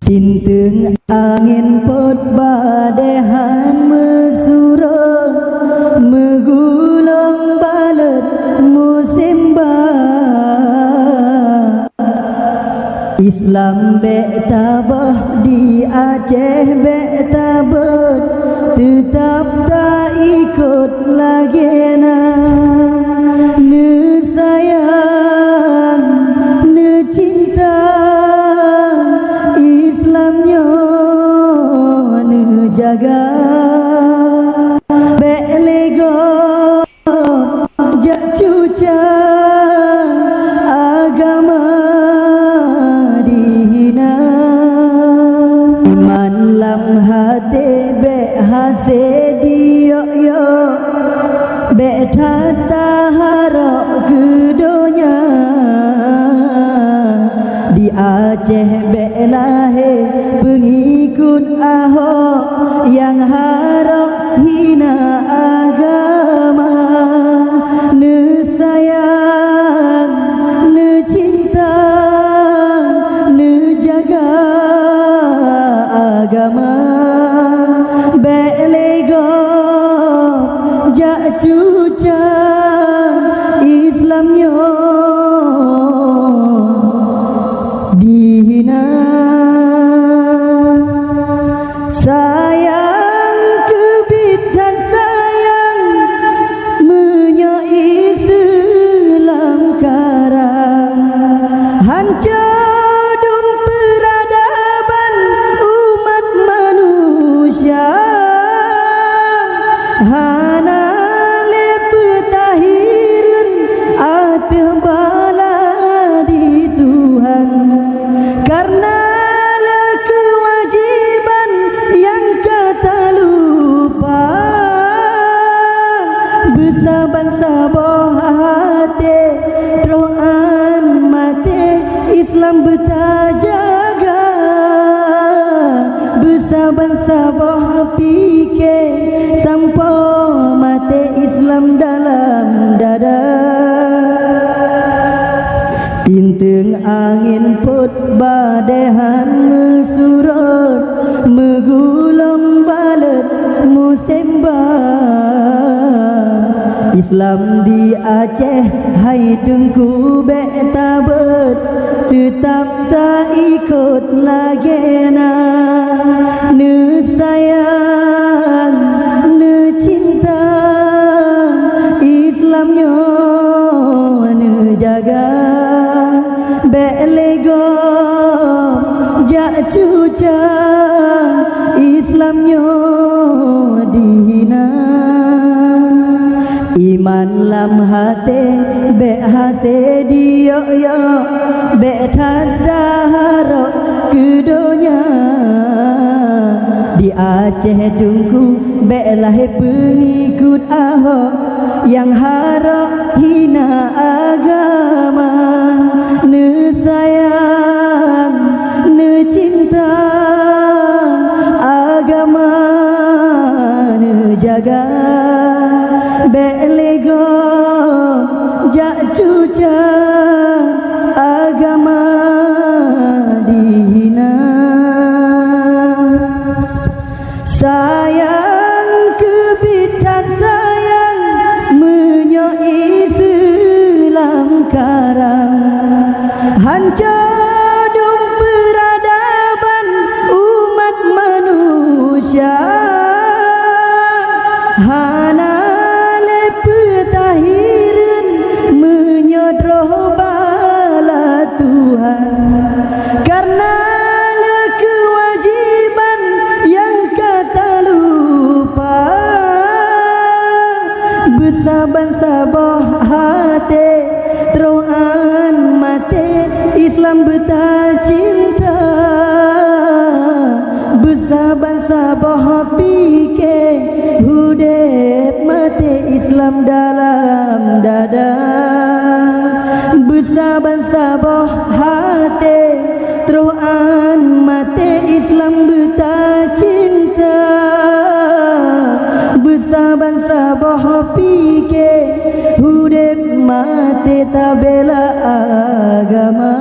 Tinteng angin pot badehan mesurah megulung balet musim ba Islam bek tabah di Aceh bek tabet tetap tak ikut lagi na ne sayang ne cinta Islamnya ne jaga bek lego jak cuca agama dihina iman lam hati bek hase diyo bek tata harap kedonya di Aceh bek lahir pengikut Ahok yang harap hina agama ne sayang ne cinta ne jaga agama bek lego jak cuca Islamnya dihina sayang kebit dan sayang menyai Islam karang hancur dum peradaban umat manusia hana le petahirun ateh bala di Tuhan karena kewajiban yang kata lupa bersabar-sabar hati rohan mati Islam bertajaga bersabar-sabar fikir sampai mati Islam dalam dada tinteng angin pot badehan mesurut megulung balet musim ba Islam di Aceh hai dengku bek tabet tetap tak ikut lagi na ne sayang ne cinta Islamnya ne jaga bek lego jak cuca Islamnya dihina iman lam hati bek hase diyo bek tanda harap kedonya di Aceh dungku bek lahir pengikut Ahok yang harap hina agama ne sayang ne cinta agama ne jaga bek lego jak cuca agama dihina sayang kebit dan sayang menyai Islam karang hancur dum peradaban umat manusia hana le petahirun menyodroh bala Tuhan karena le kewajiban yang kata lupa bersabar-sabar hati terohan mati Islam bercinta bersabar-sabar fikir hudep mati Islam dalam dada bersabar-sabar hati terohan mati Islam bercinta bersabar-sabar fikir hudep mati tabela agama